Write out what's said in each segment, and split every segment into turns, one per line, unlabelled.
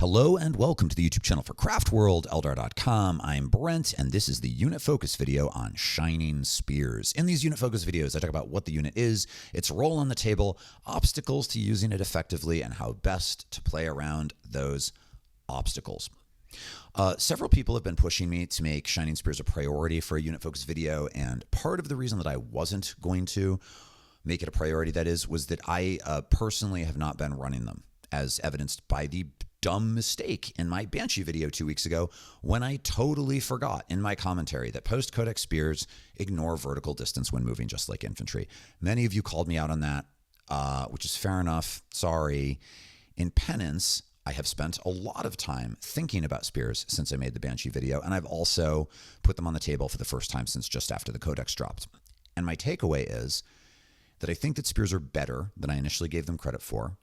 Hello and welcome to the YouTube channel for craftworld.eldar.com. I'm Brent and this is the unit focus video on shining spears. In these unit focus videos, I talk about what the unit is, its role on the table, obstacles to using it effectively, and how best to play around those obstacles. Several people have been pushing me to make shining spears a priority for a unit focus video, and part of the reason that I wasn't going to make it a priority, was that I personally have not been running them, as evidenced by the dumb mistake in my Banshee video 2 weeks ago when I totally forgot in my commentary that post-codex spears ignore vertical distance when moving just like infantry. Many of you called me out on that, which is fair enough. Sorry. In penance, I have spent a lot of time thinking about spears since I made the Banshee video, and I've also put them on the table for the first time since just after the codex dropped. And my takeaway is that I think that spears are better than I initially gave them credit for,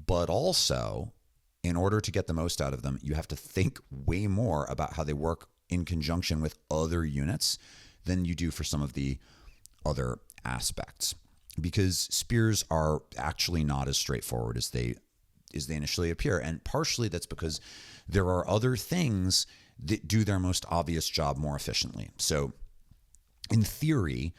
but also, in order to get the most out of them, you have to think way more about how they work in conjunction with other units than you do for some of the other aspects. Because spears are actually not as straightforward as they initially appear. And partially that's because there are other things that do their most obvious job more efficiently. So in theory,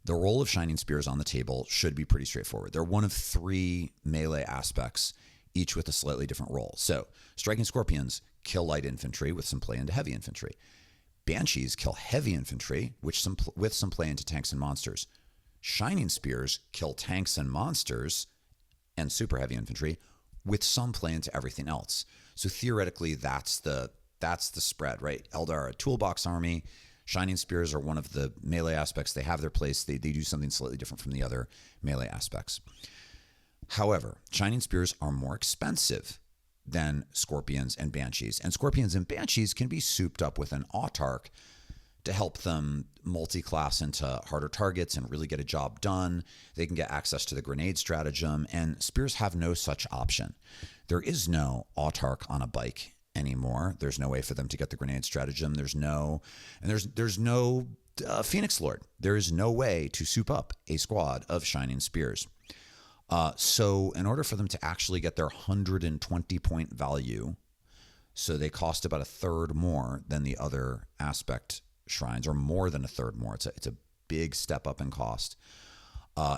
the role of shining spears on the table should be pretty straightforward. They're one of three melee aspects, each with a slightly different role. So striking scorpions kill light infantry with some play into heavy infantry. Banshees kill heavy infantry with some play into tanks and monsters. Shining spears kill tanks and monsters and super heavy infantry with some play into everything else. So theoretically, that's the spread, right? Eldar are a toolbox army. Shining spears are one of the melee aspects. They have their place. They do something slightly different from the other melee aspects. However, shining spears are more expensive than scorpions and banshees, and scorpions and banshees can be souped up with an autarch to help them multi-class into harder targets and really get a job done. They can get access to the grenade stratagem, and spears have no such option. There is no autarch on a bike anymore. There's no way for them to get the grenade stratagem. There's no Phoenix Lord. There is no way to soup up a squad of shining spears. So in order for them to actually get their 120 point value, so they cost about a third more than the other aspect shrines, or more than a third more. It's a big step up in cost.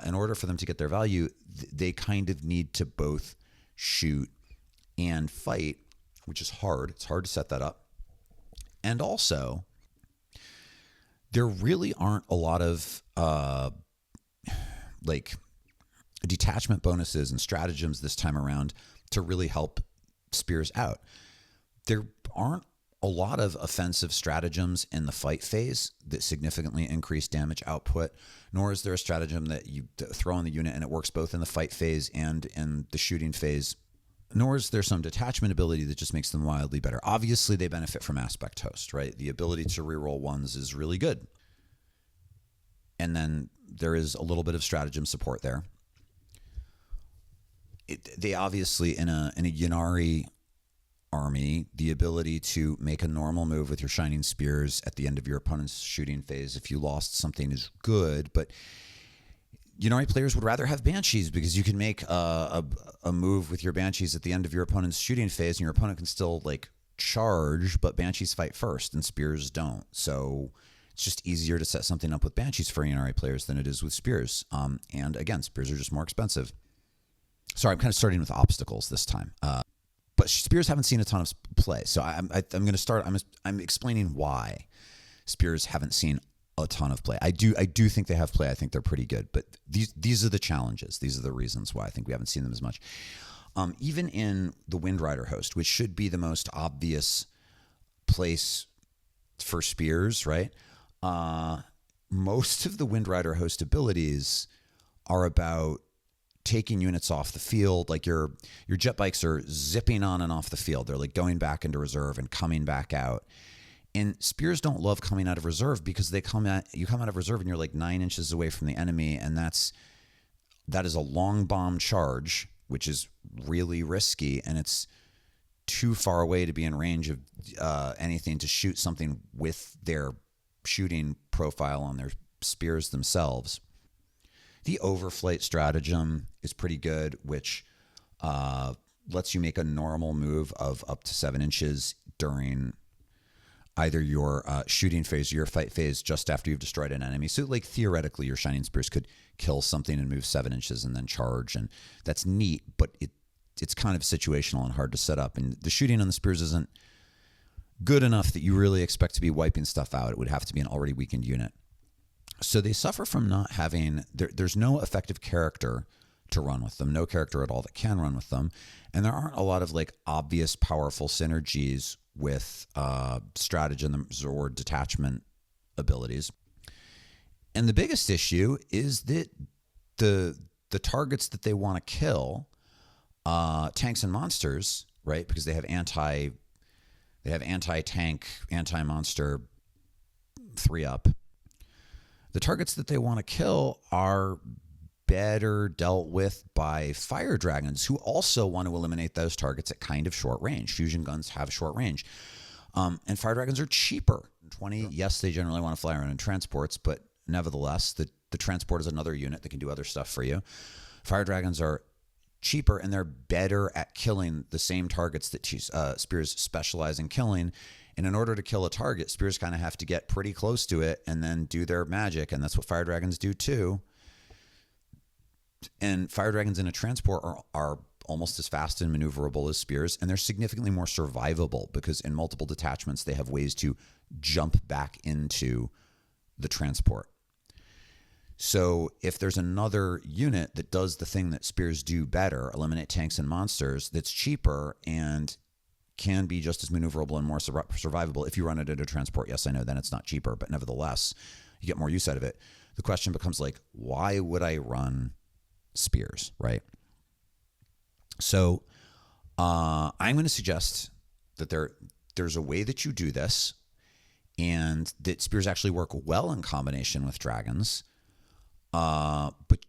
In order for them to get their value, they kind of need to both shoot and fight, which is hard. It's hard to set that up. And also, there really aren't a lot of detachment bonuses and stratagems this time around to really help spears out. There aren't a lot of offensive stratagems in the fight phase that significantly increase damage output, nor is there a stratagem that you throw on the unit and it works both in the fight phase and in the shooting phase, nor is there some detachment ability that just makes them wildly better. Obviously, they benefit from aspect host, right? The ability to reroll ones is really good. And then there is a little bit of stratagem support there. They obviously, in a Ynnari army, the ability to make a normal move with your shining spears at the end of your opponent's shooting phase if you lost something is good, but Ynnari players would rather have banshees because you can make a move with your banshees at the end of your opponent's shooting phase, and your opponent can still charge, but banshees fight first and spears don't. So it's just easier to set something up with banshees for Ynnari players than it is with spears. And again, spears are just more expensive. Sorry, I'm kind of starting with obstacles this time. But spears haven't seen a ton of play. So I'm going to start. I'm explaining why spears haven't seen a ton of play. I do think they have play. I think they're pretty good. But these are the challenges. These are the reasons why I think we haven't seen them as much. Even in the Wind Rider host, which should be the most obvious place for spears, right? Most of the Wind Rider host abilities are about taking units off the field. Like your jet bikes are zipping on and off the field. They're going back into reserve and coming back out. And spears don't love coming out of reserve because you come out of reserve and you're 9 inches away from the enemy, and that is a long bomb charge, which is really risky, and it's too far away to be in range of anything to shoot something with their shooting profile on their spears themselves. The overflight stratagem is pretty good, which lets you make a normal move of up to 7 inches during either your shooting phase or your fight phase just after you've destroyed an enemy. So like theoretically, your Shining Spears could kill something and move 7 inches and then charge. And that's neat, but it's kind of situational and hard to set up. And the shooting on the spears isn't good enough that you really expect to be wiping stuff out. It would have to be an already weakened unit. So they suffer from not having, there's no effective character to run with them, no character at all that can run with them. And there aren't a lot of like obvious powerful synergies with stratagems or detachment abilities. And the biggest issue is that the targets that they want to kill, tanks and monsters, right? Because they have anti-tank, anti-monster 3-up. The targets that they want to kill are better dealt with by fire dragons, who also want to eliminate those targets at kind of short range. Fusion guns have short range. And fire dragons are cheaper. 20, yes, they generally want to fly around in transports, but nevertheless, the transport is another unit that can do other stuff for you. Fire dragons are cheaper, and they're better at killing the same targets that spears specialize in killing. And in order to kill a target, spears kind of have to get pretty close to it and then do their magic, and that's what fire dragons do too. And fire dragons in a transport are almost as fast and maneuverable as spears, and they're significantly more survivable because in multiple detachments, they have ways to jump back into the transport. So if there's another unit that does the thing that spears do better, eliminate tanks and monsters, that's cheaper and can be just as maneuverable and more survivable if you run it at a transport. Yes, I know then it's not cheaper, but nevertheless, you get more use out of it. The question becomes like, why would I run spears, right? So I'm going to suggest that there's a way that you do this, and that spears actually work well in combination with dragons, but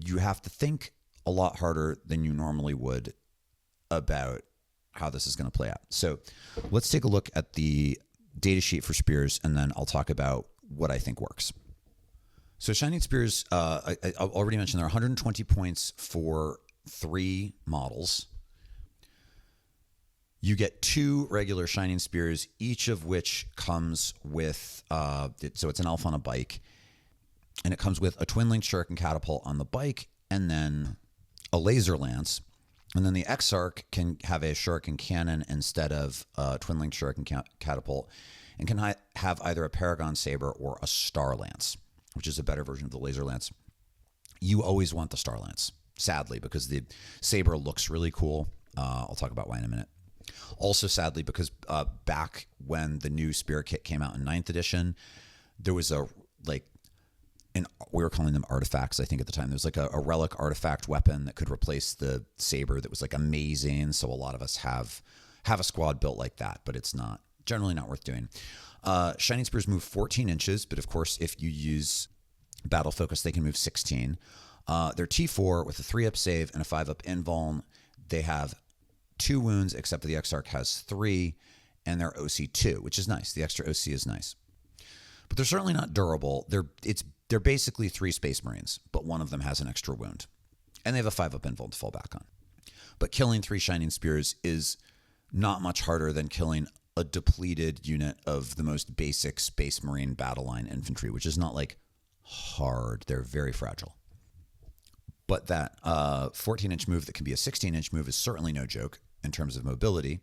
you have to think a lot harder than you normally would about how this is going to play out. So let's take a look at the data sheet for spears, and then I'll talk about what I think works. So Shining Spears, I already mentioned there are 120 points for 3 models. You get 2 regular Shining Spears, each of which comes with, so it's an elf on a bike, and it comes with a twin-linked shuriken catapult on the bike, and then a laser lance. And then the Exarch can have a shuriken cannon instead of a twin-linked shuriken catapult, and can have either a Paragon Saber or a Star Lance, which is a better version of the laser lance. You always want the Star Lance, sadly, because the Saber looks really cool. I'll talk about why in a minute. Also, sadly, because back when the new Spear Kit came out in 9th edition, there was we were calling them artifacts, I think, at the time. There was like a relic artifact weapon that could replace the Saber that was like amazing. So a lot of us have a squad built like that, but it's generally not worth doing. Shining Spears move 14 inches, but of course, if you use Battle Focus, they can move 16. They're T4 with a 3-up save and a 5-up invuln. They have 2 wounds, except for the Exarch has 3, and they're OC2, which is nice. The extra OC is nice. But they're certainly not durable. They're basically 3 Space Marines, but one of them has an extra wound. And they have a 5-up invuln to fall back on. But killing 3 Shining Spears is not much harder than killing a depleted unit of the most basic Space Marine battle line infantry, which is not like hard. They're very fragile. But that 14-inch move that can be a 16-inch move is certainly no joke in terms of mobility.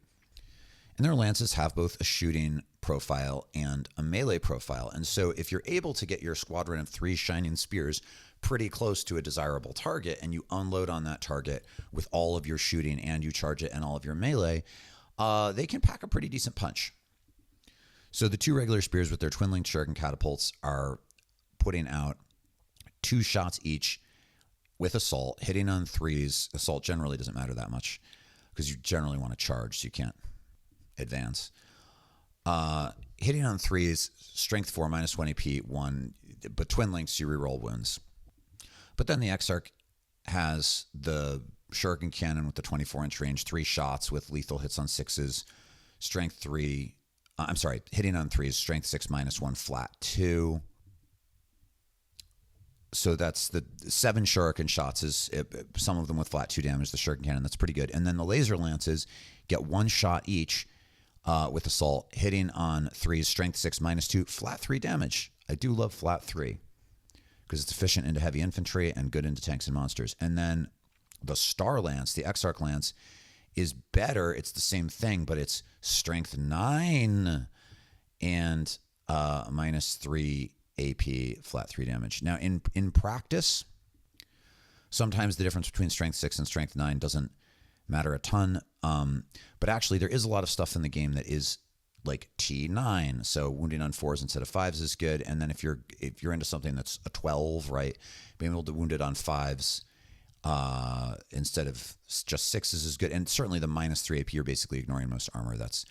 And their lances have both a shooting profile and a melee profile. And so if you're able to get your squadron of 3 Shining Spears pretty close to a desirable target, and you unload on that target with all of your shooting and you charge it and all of your melee, they can pack a pretty decent punch. So the 2 regular spears with their twin-linked shuriken catapults are putting out 2 shots each with assault, hitting on 3s. Assault generally doesn't matter that much because you generally want to charge, so you can't advance. Hitting on 3s, strength 4, minus 1 AP, 1, but twin links, you reroll wounds. But then the Exarch has the shuriken cannon with the 24-inch range, 3 shots with lethal hits on 6s, strength 3, hitting on 3s, strength 6, minus 1, flat 2. So that's the 7 shuriken shots, some of them with flat 2 damage, the shuriken cannon, that's pretty good. And then the laser lances get 1 shot each with assault, hitting on 3s, strength 6, -2, flat 3 damage. I do love flat 3 because it's efficient into heavy infantry and good into tanks and monsters. And then the Star Lance, the Exarch Lance, is better. It's the same thing, but it's strength 9 and -3 AP, flat 3 damage. Now, in practice, sometimes the difference between strength 6 and strength 9 doesn't matter a ton. But actually, there is a lot of stuff in the game that is like T9. So wounding on 4s instead of 5s is good. And then if you're into something that's a 12, right, being able to wound it on 5s instead of just 6s is good. And certainly the -3 AP, you're basically ignoring most armor. That's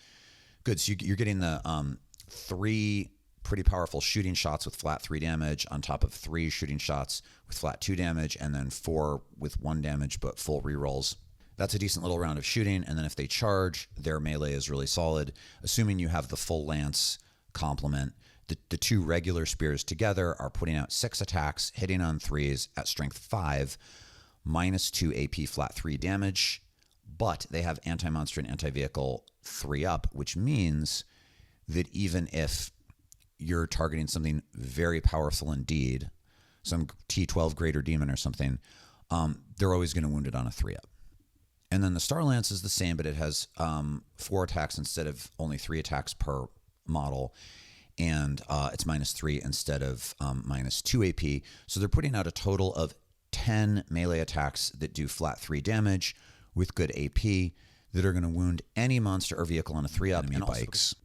good. So you're getting the 3 pretty powerful shooting shots with flat 3 damage on top of 3 shooting shots with flat 2 damage, and then 4 with 1 damage but full rerolls. That's a decent little round of shooting. And then if they charge, their melee is really solid. Assuming you have the full lance complement, the 2 regular spears together are putting out 6 attacks, hitting on 3s at strength 5, -2 AP, flat 3 damage. But they have anti-monster and anti-vehicle 3 up, which means that even if you're targeting something very powerful indeed, some T12 greater demon or something, they're always going to wound it on a 3 up. And then the Star Lance is the same, but it has 4 attacks instead of only 3 attacks per model. And it's -3 instead of -2 AP. So they're putting out a total of 10 melee attacks that do flat 3 damage with good AP that are going to wound any monster or vehicle on a 3 up. Enemy bikes.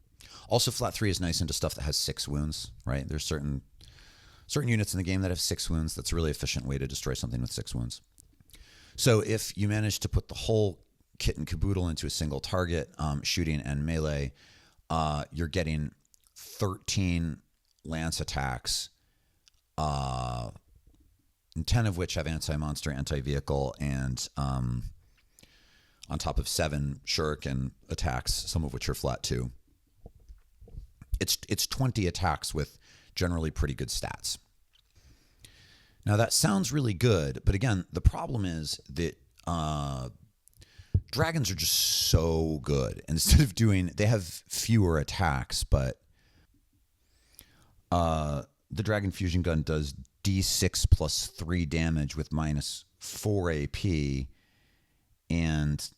Also, flat 3 is nice into stuff that has 6 wounds, right? There's certain units in the game that have 6 wounds. That's a really efficient way to destroy something with 6 wounds. So if you manage to put the whole kit and caboodle into a single target, shooting and melee, you're getting 13 lance attacks, and 10 of which have anti-monster, anti-vehicle, and on top of 7 shuriken attacks, some of which are flat 2. It's 20 attacks with generally pretty good stats. Now that sounds really good, but again, the problem is that dragons are just so good. Instead of they have fewer attacks, but the Dragon Fusion Gun does D6 plus 3 damage with -4 AP, and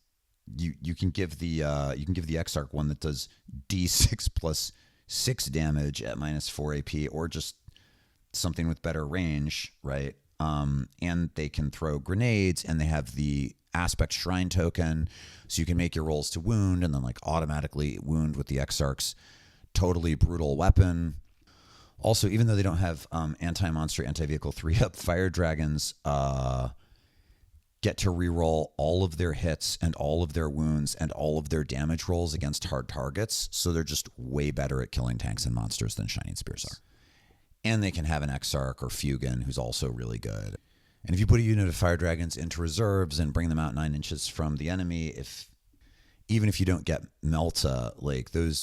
you can give the Exarch one that does D6 plus 6 damage at -4 AP, or just something with better range, right? And they can throw grenades, and they have the Aspect Shrine token, so you can make your rolls to wound and then like automatically wound with the Exarch's totally brutal weapon. Also, even though they don't have anti-monster, anti-vehicle 3-up, fire dragons get to reroll all of their hits and all of their wounds and all of their damage rolls against hard targets. So they're just way better at killing tanks and monsters than Shining Spears are. And they can have an Exarch or Fugan who's also really good. And if you put a unit of fire dragons into reserves and bring them out 9 inches from the enemy, even if you don't get Melta, like the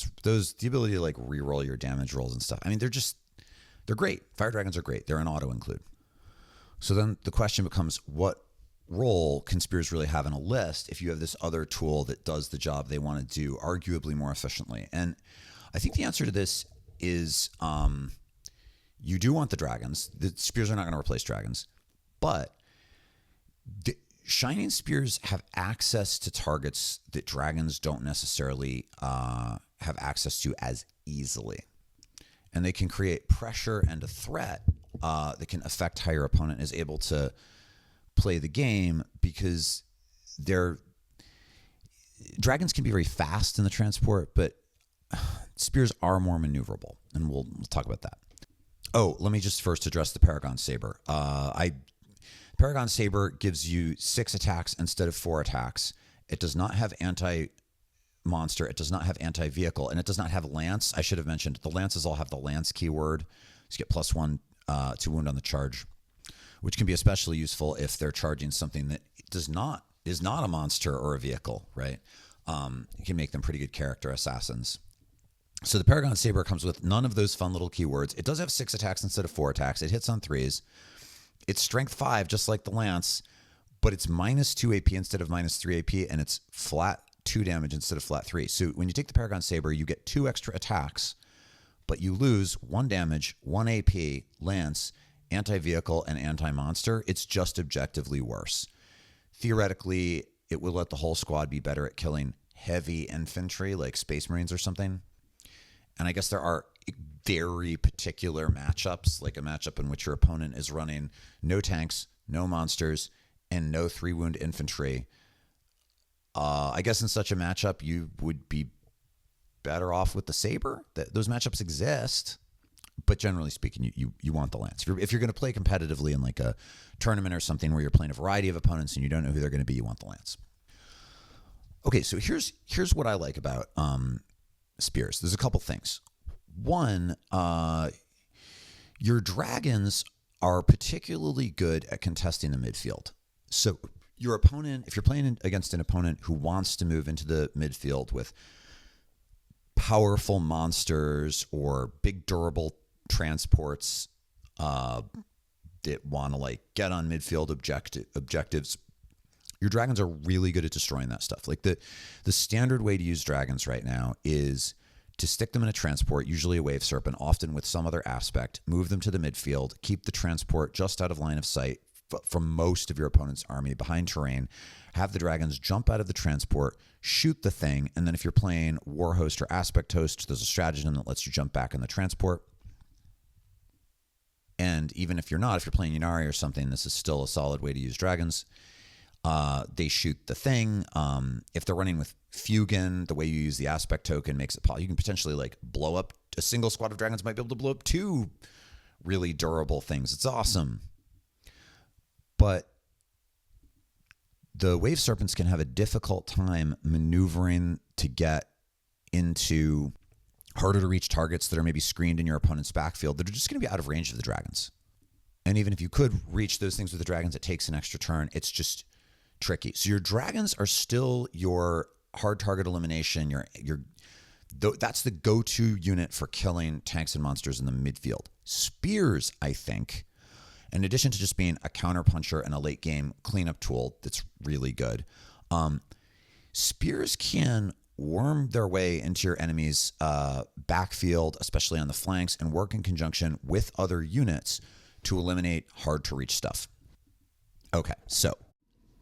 ability to like reroll your damage rolls and stuff. I mean, they're great. Fire dragons are great. They're an auto include. So then the question becomes, what role can spears really have in a list if you have this other tool that does the job they want to do arguably more efficiently? And I think the answer to this is you do want the dragons. The spears are not going to replace dragons, but the Shining Spears have access to targets that dragons don't necessarily have access to as easily. And they can create pressure and a threat that can affect how your opponent is able to play the game, because dragons can be very fast in the transport, but spears are more maneuverable, and we'll talk about that. Oh, let me just first address the Paragon Saber. Paragon Saber gives you 6 attacks instead of 4 attacks. It does not have anti-monster. It does not have anti-vehicle, and it does not have lance. I should have mentioned the lances all have the lance keyword, so you get +1 to wound on the charge, which can be especially useful if they're charging something that is not a monster or a vehicle, right? It can make them pretty good character assassins. So the Paragon Saber comes with none of those fun little keywords. It does have 6 attacks instead of 4 attacks. It hits on 3s. It's strength 5, just like the lance, but it's minus 2 AP instead of minus 3 AP, and it's flat 2 damage instead of flat 3. So when you take the Paragon Saber, you get 2 extra attacks, but you lose 1 damage, 1 AP, lance, anti-vehicle, and anti-monster. It's just objectively worse. Theoretically, it will let the whole squad be better at killing heavy infantry like Space Marines or something. And I guess there are very particular matchups, like a matchup in which your opponent is running no tanks, no monsters, and no 3-wound infantry. I guess in such a matchup, you would be better off with the Saber. Those matchups exist, but generally speaking, you want the lance. If you're going to play competitively in like a tournament or something where you're playing a variety of opponents and you don't know who they're going to be, you want the lance. Okay, so here's what I like about spears. There's a couple things. One, your dragons are particularly good at contesting the midfield. So your opponent, if you're playing against an opponent who wants to move into the midfield with powerful monsters or big durable transports that want to like get on midfield objectives, your dragons are really good at destroying that stuff. Like the standard way to use dragons right now is to stick them in a transport, usually a wave serpent, often with some other aspect, move them to the midfield, keep the transport just out of line of sight from most of your opponent's army behind terrain, have the dragons jump out of the transport, shoot the thing, and then if you're playing War Host or Aspect Host, there's a stratagem that lets you jump back in the transport. And even if you're not, if you're playing Ynnari or something, this is still a solid way to use dragons. They shoot the thing. If they're running with Fugan, the way you use the aspect token makes it possible. You can potentially like blow up a single squad of dragons, might be able to blow up 2 really durable things. It's awesome. But the wave serpents can have a difficult time maneuvering to get into harder to reach targets that are maybe screened in your opponent's backfield that are just going to be out of range of the dragons. And even if you could reach those things with the dragons, it takes an extra turn. It's just tricky. So your dragons are still your hard target elimination. That's the go-to unit for killing tanks and monsters in the midfield. Spears, I think, in addition to just being a counterpuncher and a late game cleanup tool that's really good, spears can worm their way into your enemy's backfield, especially on the flanks, and work in conjunction with other units to eliminate hard to reach stuff. Okay, so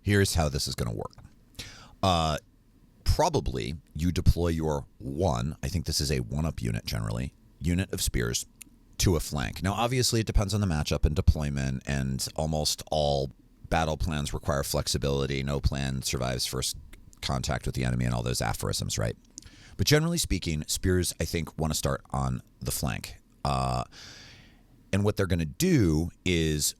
here's how this is going to work. Probably you deploy your I think this is a 1-up unit generally, unit of spears to a flank. Now, obviously, it depends on the matchup and deployment, and almost all battle plans require flexibility. No plan survives first contact with the enemy and all those aphorisms, right? But generally speaking, spears, I think, want to start on the flank. And what they're going to do is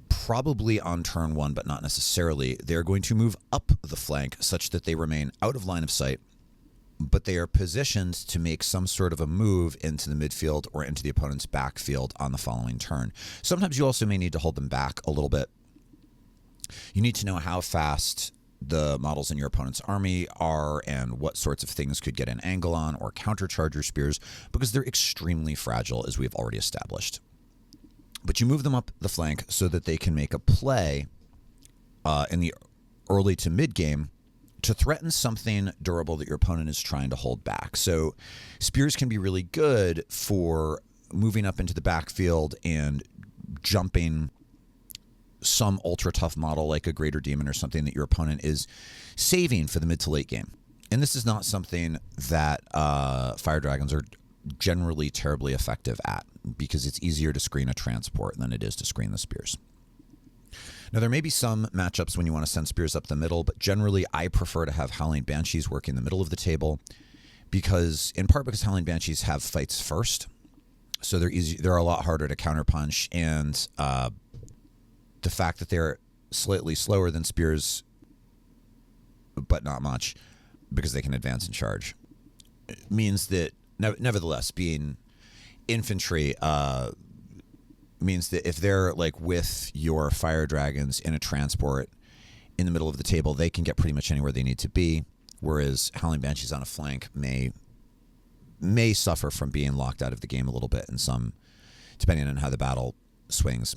probably on turn 1, but not necessarily, they're going to move up the flank such that they remain out of line of sight, but they are positioned to make some sort of a move into the midfield or into the opponent's backfield on the following turn. Sometimes you also may need to hold them back a little bit. You need to know how fast the models in your opponent's army are and what sorts of things could get an angle on or countercharge your spears, because they're extremely fragile, as we've already established. But you move them up the flank so that they can make a play in the early to mid game to threaten something durable that your opponent is trying to hold back. So spears can be really good for moving up into the backfield and jumping some ultra tough model like a greater demon or something that your opponent is saving for the mid to late game. And this is not something that fire dragons are generally terribly effective at, because it's easier to screen a transport than it is to screen the spears. Now, there may be some matchups when you want to send spears up the middle, but generally I prefer to have Howling Banshees work in the middle of the table, in part because Howling Banshees have fights first, so they're a lot harder to counterpunch, and the fact that they're slightly slower than spears, but not much, because they can advance and charge, means that nevertheless, being infantry means that if they're like with your fire dragons in a transport in the middle of the table, they can get pretty much anywhere they need to be, whereas Howling Banshees on a flank may suffer from being locked out of the game a little bit, depending on how the battle swings.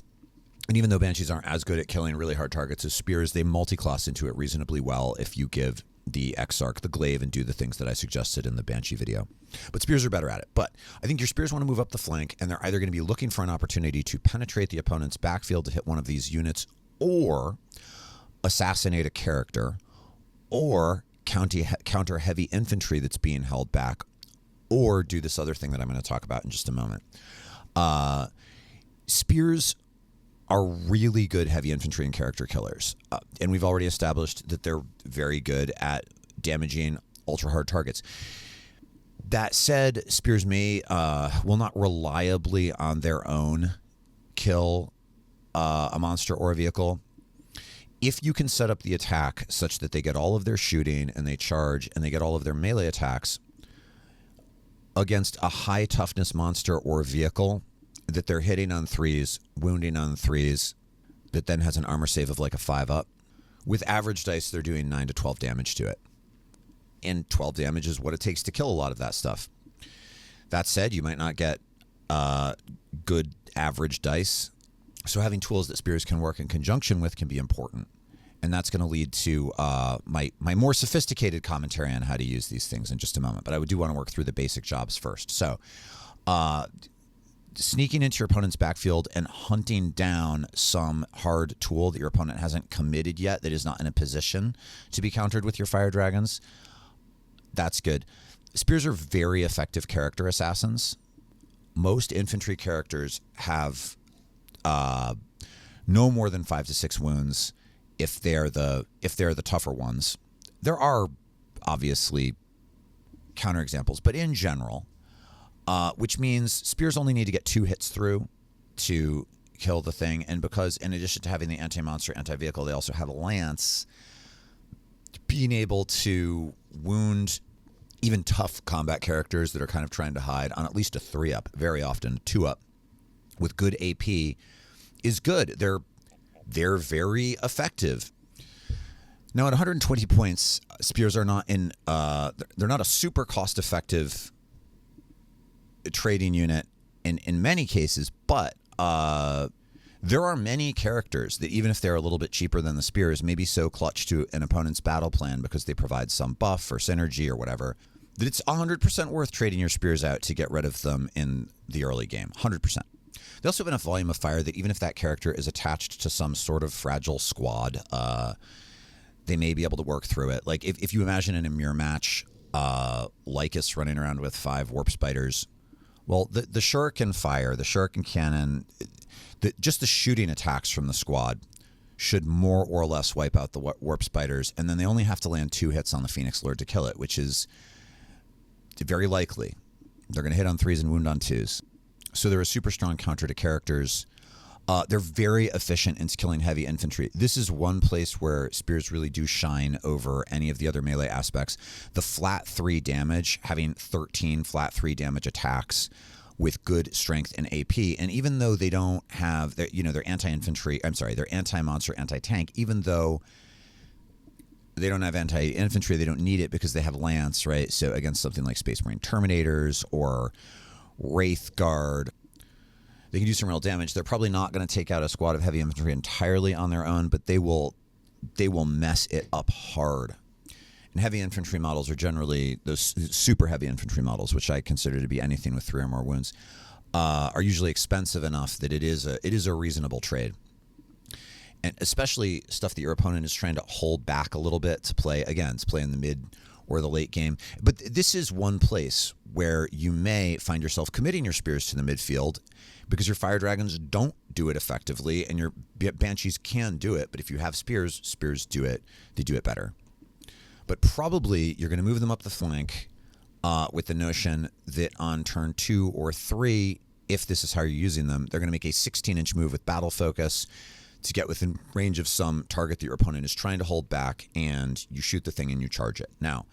And even though Banshees aren't as good at killing really hard targets as Spears, they multi-class into it reasonably well if you give the Exarch the glaive and do the things that I suggested in the Banshee video. But Spears are better at it. But I think your Spears want to move up the flank, and they're either going to be looking for an opportunity to penetrate the opponent's backfield to hit one of these units, or assassinate a character, or counter heavy infantry that's being held back, or do this other thing that I'm going to talk about in just a moment. Spears are really good heavy infantry and character killers. And we've already established that they're very good at damaging ultra-hard targets. That said, Spears will not reliably on their own kill a monster or a vehicle. If you can set up the attack such that they get all of their shooting and they charge and they get all of their melee attacks against a high toughness monster or vehicle that they're hitting on 3s, wounding on 3s, that then has an armor save of like a 5-up. With average dice, they're doing 9 to 12 damage to it. And 12 damage is what it takes to kill a lot of that stuff. That said, you might not get good average dice. So having tools that Spears can work in conjunction with can be important. And that's going to lead to my more sophisticated commentary on how to use these things in just a moment. But I do want to work through the basic jobs first. So sneaking into your opponent's backfield and hunting down some hard tool that your opponent hasn't committed yet, that is not in a position to be countered with your fire dragons, that's good. Spears are very effective character assassins. Most infantry characters have no more than 5 to 6 wounds if they're the tougher ones. There are obviously counterexamples, but in general, which means Spears only need to get 2 hits through to kill the thing. And because in addition to having the anti-monster, anti-vehicle, they also have a lance, being able to wound even tough combat characters that are kind of trying to hide on at least a 3-up, very often 2-up, with good AP is good. They're very effective. Now at 120 points, Spears are not they're not a super cost-effective trading unit in many cases, but there are many characters that, even if they're a little bit cheaper than the Spears, may be so clutch to an opponent's battle plan because they provide some buff or synergy or whatever, that it's 100% worth trading your Spears out to get rid of them in the early game. 100%. They also have enough volume of fire that even if that character is attached to some sort of fragile squad, they may be able to work through it. Like if you imagine in a mirror match, Lycus running around with 5 warp spiders, well, the shuriken fire, the shuriken cannon, just the shooting attacks from the squad should more or less wipe out the warp spiders, and then they only have to land 2 hits on the Phoenix Lord to kill it, which is very likely. They're going to hit on 3s and wound on 2s. So they're a super strong counter to characters. They're very efficient in killing heavy infantry. This is one place where Spears really do shine over any of the other melee aspects. The flat 3 damage, having 13 flat 3 damage attacks with good strength and AP, and even though they don't have their anti-infantry, their anti-monster, anti-tank, even though they don't have anti-infantry, they don't need it because they have Lance, right? So against something like Space Marine Terminators or Wraith Guard, they can do some real damage. They're probably not going to take out a squad of heavy infantry entirely on their own, but they will mess it up hard. And heavy infantry models are generally, those super heavy infantry models, which I consider to be anything with 3 or more wounds, are usually expensive enough that it is a reasonable trade. And especially stuff that your opponent is trying to hold back a little bit to play in the mid or the late game. But this is one place where you may find yourself committing your Spears to the midfield because your Fire Dragons don't do it effectively, and your Banshees can do it. But if you have Spears do it. They do it better. But probably you're going to move them up the flank with the notion that on turn 2 or 3, if this is how you're using them, they're going to make a 16-inch move with Battle Focus to get within range of some target that your opponent is trying to hold back, and you shoot the thing and you charge it. Now,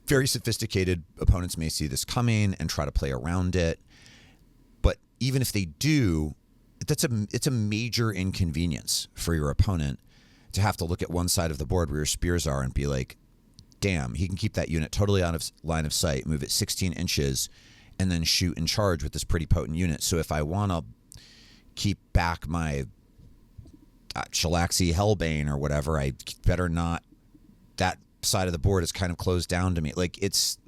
very sophisticated opponents may see this coming and try to play around it, but even if they do, it's a major inconvenience for your opponent to have to look at one side of the board where your Spears are and be like, damn, he can keep that unit totally out of line of sight, move it 16 inches, and then shoot and charge with this pretty potent unit. So if I want to keep back my Shalaxi Hellbane or whatever. I better not. That side of the board is kind of closed down to me. Like, it's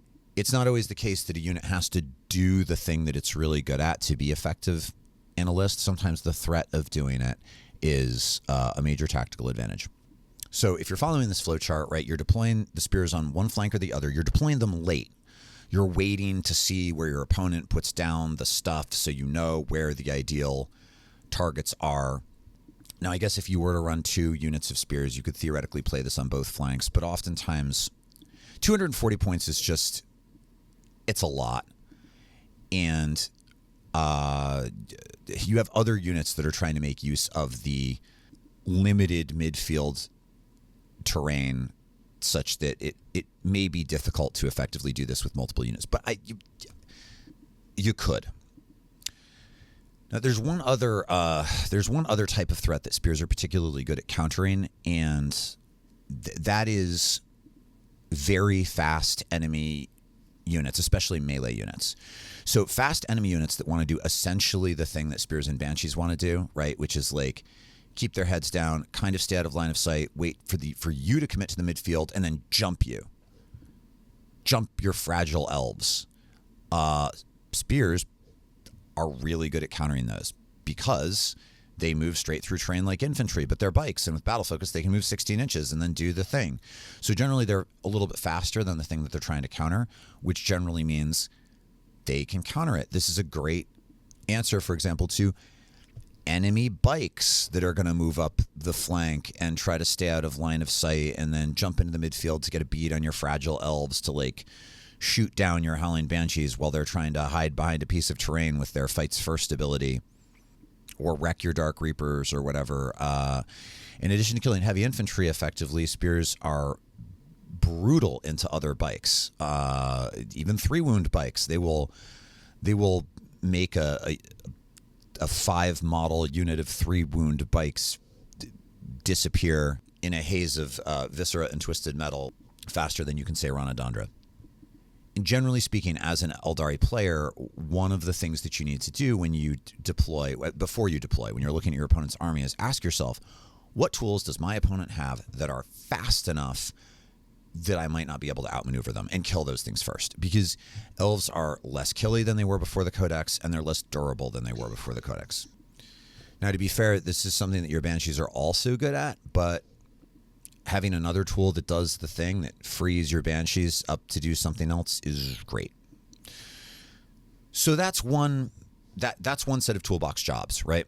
not always the case that a unit has to do the thing that it's really good at to be effective in a list. Sometimes the threat of doing it is a major tactical advantage. So if you're following this flowchart, right, you're deploying the spears on one flank or the other. You're deploying them late. You're waiting to see where your opponent puts down the stuff so you know where the ideal targets are. Now, I guess if you were to run 2 units of spears, you could theoretically play this on both flanks, but oftentimes 240 points is just, it's a lot. And you have other units that are trying to make use of the limited midfield terrain such that it may be difficult to effectively do this with multiple units. But you could. Now, there's one other type of threat that spears are particularly good at countering, and that is very fast enemy units, especially melee units. So fast enemy units that want to do essentially the thing that spears and banshees want to do, right? Which is like keep their heads down, kind of stay out of line of sight, wait for you to commit to the midfield, and then jump your fragile elves. Spears are really good at countering those because they move straight through terrain like infantry, but they're bikes, and with battle focus, they can move 16 inches and then do the thing. So generally, they're a little bit faster than the thing that they're trying to counter, which generally means they can counter it. This is a great answer, for example, to enemy bikes that are going to move up the flank and try to stay out of line of sight and then jump into the midfield to get a bead on your fragile elves to like shoot down your howling banshees while they're trying to hide behind a piece of terrain with their fights first ability, or wreck your dark reapers or whatever. In addition to killing heavy infantry effectively, spears are brutal into other bikes, even 3-wound bikes. They will make a 5-model unit of 3-wound bikes disappear in a haze of viscera and twisted metal faster than you can say Ranadandra. And generally speaking, as an Eldari player, one of the things that you need to do when you deploy, before you deploy, when you're looking at your opponent's army, is ask yourself, what tools does my opponent have that are fast enough that I might not be able to outmaneuver them, and kill those things first? Because elves are less killy than they were before the Codex, and they're less durable than they were before the Codex. Now, to be fair, this is something that your Banshees are also good at, but having another tool that does the thing that frees your Banshees up to do something else is great. So that's one set of toolbox jobs, right?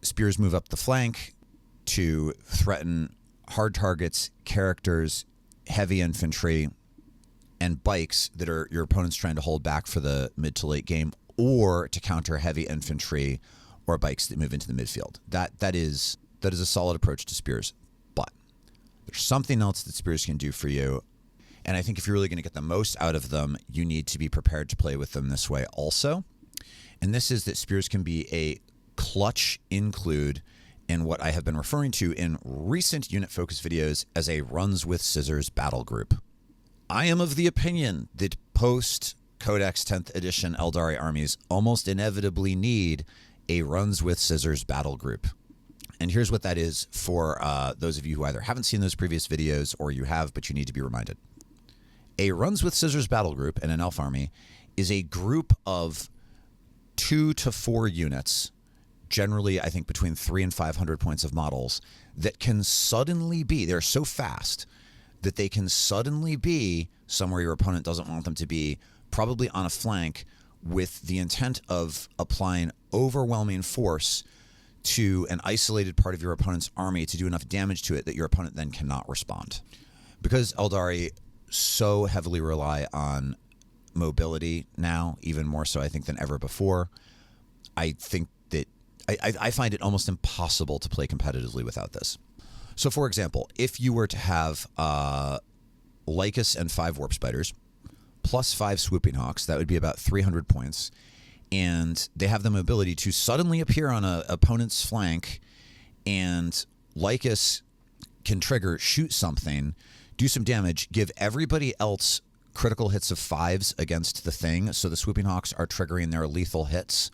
Spears move up the flank to threaten hard targets, characters, heavy infantry, and bikes that are your opponent's trying to hold back for the mid to late game, or to counter heavy infantry or bikes that move into the midfield. That is a solid approach to spears. But there's something else that spears can do for you, and I think if you're really going to get the most out of them, you need to be prepared to play with them this way also. And this is that spears can be a clutch include in what I have been referring to in recent unit focus videos as a runs with scissors battle group. I am of the opinion that post Codex 10th edition Eldari armies almost inevitably need a runs with scissors battle group. And here's what that is for those of you who either haven't seen those previous videos or you have, but you need to be reminded. A runs with scissors battle group in an elf army is a group of 2 to 4 units, generally, I think, between 300 and 500 points of models, that can suddenly be, they're so fast that they can suddenly be somewhere your opponent doesn't want them to be, probably on a flank, with the intent of applying overwhelming force to an isolated part of your opponent's army to do enough damage to it that your opponent then cannot respond. Because Eldari so heavily rely on mobility now, even more so I think than ever before, I think that I find it almost impossible to play competitively without this. So, for example, if you were to have Lycus and 5 Warp Spiders, plus 5 Swooping Hawks, that would be about 300 points, and they have the mobility to suddenly appear on an opponent's flank, and Lycus can trigger, shoot something, do some damage, give everybody else critical hits of 5s against the thing, so the Swooping Hawks are triggering their lethal hits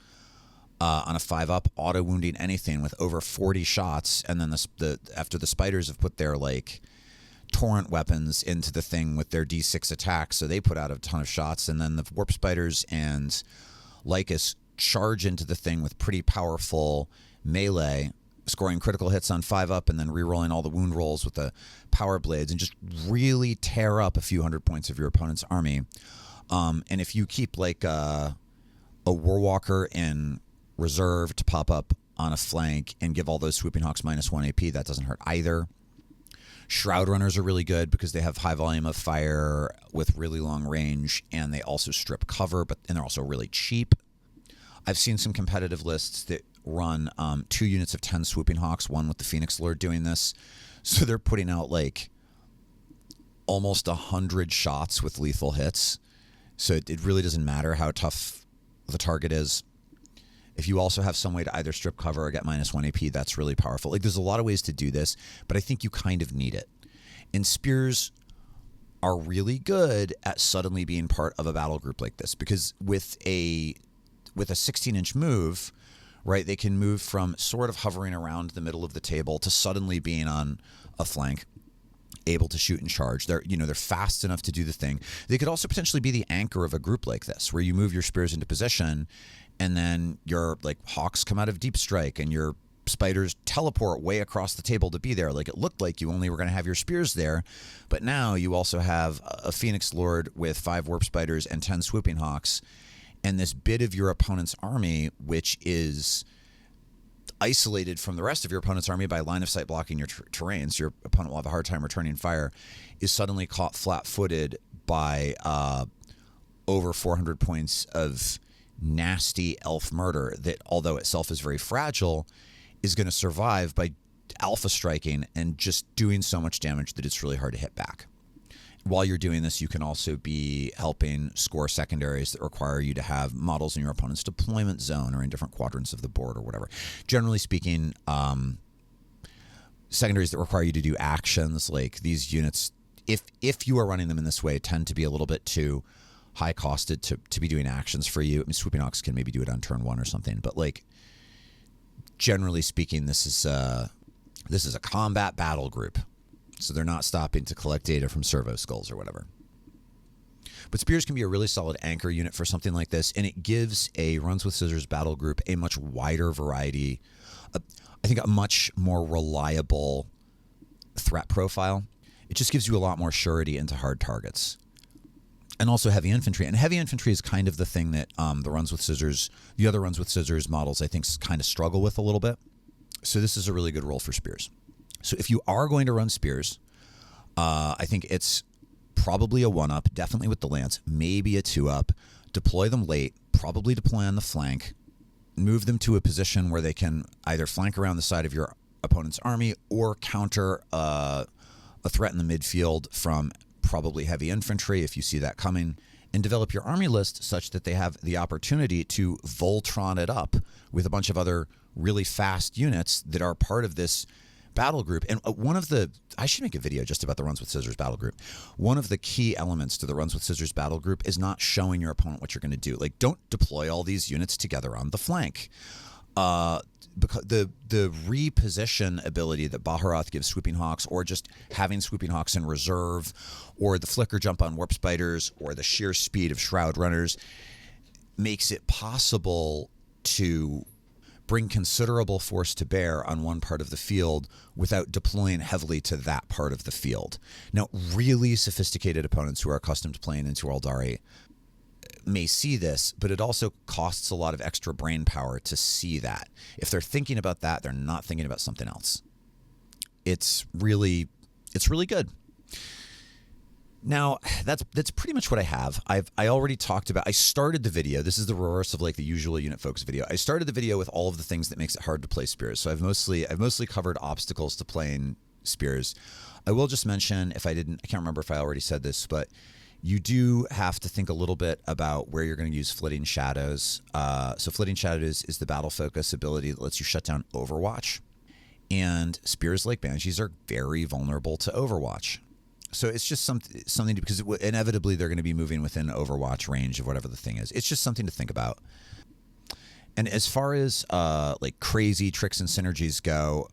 on a 5-up, auto wounding anything with over 40 shots, and then after the spiders have put their like torrent weapons into the thing with their D6 attacks, so they put out a ton of shots, and then the warp spiders and Lycus charge into the thing with pretty powerful melee, scoring critical hits on 5-up and then re-rolling all the wound rolls with the power blades, and just really tear up a few hundred points of your opponent's army. And if you keep like a Warwalker in reserve to pop up on a flank and give all those Swooping Hawks -1 AP, that doesn't hurt either. Shroud Runners are really good because they have high volume of fire with really long range, and they also strip cover, and they're also really cheap. I've seen some competitive lists that run 2 units of 10 Swooping Hawks, one with the Phoenix Lord doing this. So they're putting out like almost 100 shots with lethal hits. So it really doesn't matter how tough the target is. If you also have some way to either strip cover or get -1 AP, that's really powerful. Like, there's a lot of ways to do this, but I think you kind of need it. And spears are really good at suddenly being part of a battle group like this, because with a 16-inch move, right, they can move from sort of hovering around the middle of the table to suddenly being on a flank, able to shoot and charge. They're fast enough to do the thing. They could also potentially be the anchor of a group like this, where you move your spears into position, and then your like hawks come out of deep strike, and your spiders teleport way across the table to be there. Like, it looked like you only were going to have your spears there, but now you also have a Phoenix Lord with 5 warp spiders and 10 swooping hawks, and this bit of your opponent's army, which is isolated from the rest of your opponent's army by line of sight blocking your terrains. Your opponent will have a hard time returning fire, is suddenly caught flat-footed by over 400 points of nasty elf murder that, although itself is very fragile, is going to survive by alpha striking and just doing so much damage that it's really hard to hit back. While you're doing this, you can also be helping score secondaries that require you to have models in your opponent's deployment zone or in different quadrants of the board or whatever. Generally speaking, secondaries that require you to do actions, like these units, if you are running them in this way, tend to be a little bit too high costed to be doing actions for you. I mean, Swooping Hawks can maybe do it on turn 1 or something, but like generally speaking, this is a combat battle group. So they're not stopping to collect data from servo skulls or whatever. But spears can be a really solid anchor unit for something like this, and it gives a Runs with Scissors battle group a much wider variety, I think a much more reliable threat profile. It just gives you a lot more surety into hard targets. And also heavy infantry. And heavy infantry is kind of the thing that the other Runs with Scissors models, I think, kind of struggle with a little bit. So this is a really good role for spears. So if you are going to run spears, I think it's probably a 1-up, definitely with the lance, maybe a 2-up. Deploy them late, probably deploy on the flank, move them to a position where they can either flank around the side of your opponent's army or counter a threat in the midfield from probably heavy infantry if you see that coming, and develop your army list such that they have the opportunity to Voltron it up with a bunch of other really fast units that are part of this battle group. And I should make a video just about the Runs with Scissors battle group. One of the key elements to the Runs with Scissors battle group is not showing your opponent what you're going to do. Like, don't deploy all these units together on the flank. Because the reposition ability that Baharoth gives Swooping Hawks, or just having Swooping Hawks in reserve, or the flicker jump on Warp Spiders, or the sheer speed of Shroud Runners, makes it possible to bring considerable force to bear on one part of the field without deploying heavily to that part of the field. Now, really sophisticated opponents who are accustomed to playing into Aeldari may see this, but it also costs a lot of extra brain power to see that. If they're thinking about that, they're not thinking about something else. It's really good. Now, that's pretty much what I have. I already talked about, I started the video. This is the reverse of like the usual unit focus video. I started the video with all of the things that makes it hard to play spears. So I've mostly covered obstacles to playing spears. I will just mention, I can't remember if I already said this, but you do have to think a little bit about where you're going to use Flitting Shadows. So Flitting Shadows is the battle focus ability that lets you shut down Overwatch. And spears like Banshees are very vulnerable to Overwatch. So it's just something to, because inevitably they're going to be moving within Overwatch range of whatever the thing is. It's just something to think about. And as far as like crazy tricks and synergies go,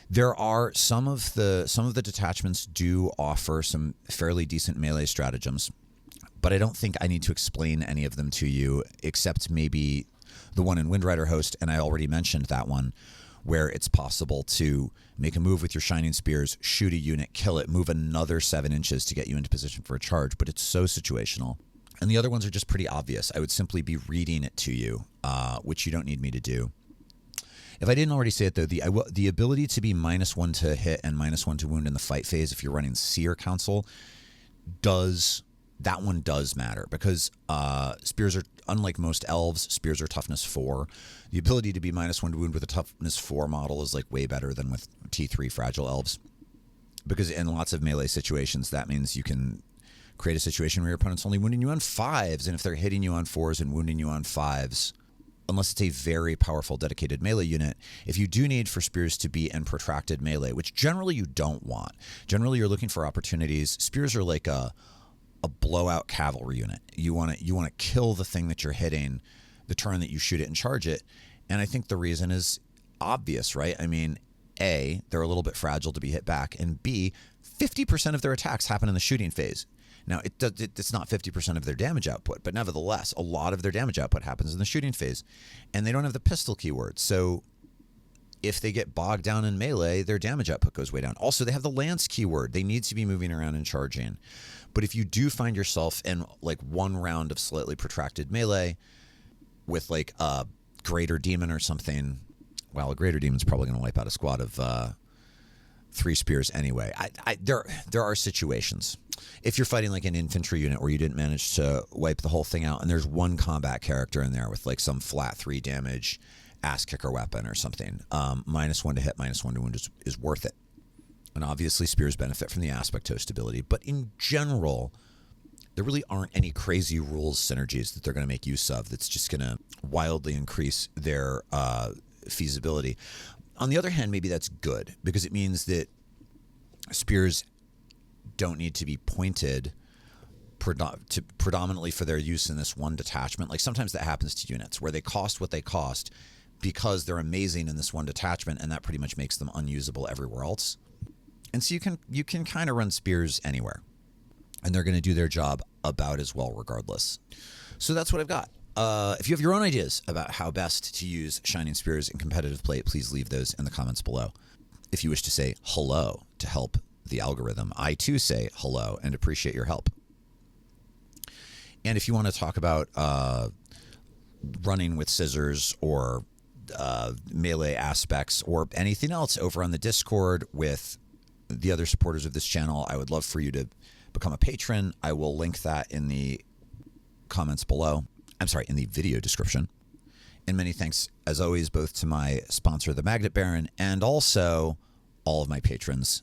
there are some of the detachments do offer some fairly decent melee stratagems, but I don't think I need to explain any of them to you, except maybe the one in Windrider Host, and I already mentioned that one, where it's possible to make a move with your Shining Spears, shoot a unit, kill it, move another 7 inches to get you into position for a charge, but it's so situational. And the other ones are just pretty obvious. I would simply be reading it to you, which you don't need me to do. If I didn't already say it, though, the ability to be -1 to hit and -1 to wound in the fight phase, if you're running Seer Council, does matter, because spears are, unlike most elves, spears are toughness 4. The ability to be -1 to wound with a toughness 4 model is like way better than with T3 fragile elves, because in lots of melee situations, that means you can create a situation where your opponent's only wounding you on 5s, and if they're hitting you on 4s and wounding you on 5s, unless it's a very powerful dedicated melee unit, if you do need for spears to be in protracted melee, which generally you don't want, generally you're looking for opportunities. Spears are like a blowout cavalry unit. You want to kill the thing that you're hitting the turn that you shoot it and charge it. And I think the reason is obvious, right? I mean, A, they're a little bit fragile to be hit back, and B, 50% of their attacks happen in the shooting phase. Now, it's not 50% of their damage output, but nevertheless, a lot of their damage output happens in the shooting phase, and they don't have the pistol keyword. So if they get bogged down in melee, their damage output goes way down. Also, they have the lance keyword. They need to be moving around and charging. But if you do find yourself in like one round of slightly protracted melee with like a greater demon or something, well, a greater demon's probably going to wipe out a squad of 3 spears anyway. There are situations. If you're fighting like an infantry unit where you didn't manage to wipe the whole thing out, and there's one combat character in there with like some flat 3 damage ass kicker weapon or something, -1 to hit, -1 to wound is worth it. And obviously spears benefit from the aspect host ability, but in general, there really aren't any crazy rules synergies that they're going to make use of that's just going to wildly increase their feasibility. On the other hand, maybe that's good, because it means that spears don't need to be pointed predominantly for their use in this one detachment. Like sometimes that happens to units where they cost what they cost because they're amazing in this one detachment, and that pretty much makes them unusable everywhere else. And so you can kind of run spears anywhere, and they're going to do their job about as well regardless. So that's what I've got. If you have your own ideas about how best to use Shining Spears in competitive play, please leave those in the comments below. If you wish to say hello to help the algorithm, I too say hello and appreciate your help. And if you want to talk about running with scissors or melee aspects or anything else over on the Discord with the other supporters of this channel, I would love for you to become a patron. I will link that in the comments below. I'm sorry, in the video description. And many thanks, as always, both to my sponsor, the Magnet Baron, and also all of my patrons.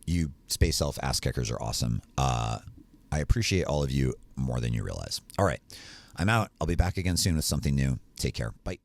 You Space Elf ass kickers are awesome. I appreciate all of you more than you realize. All right, I'm out. I'll be back again soon with something new. Take care. Bye.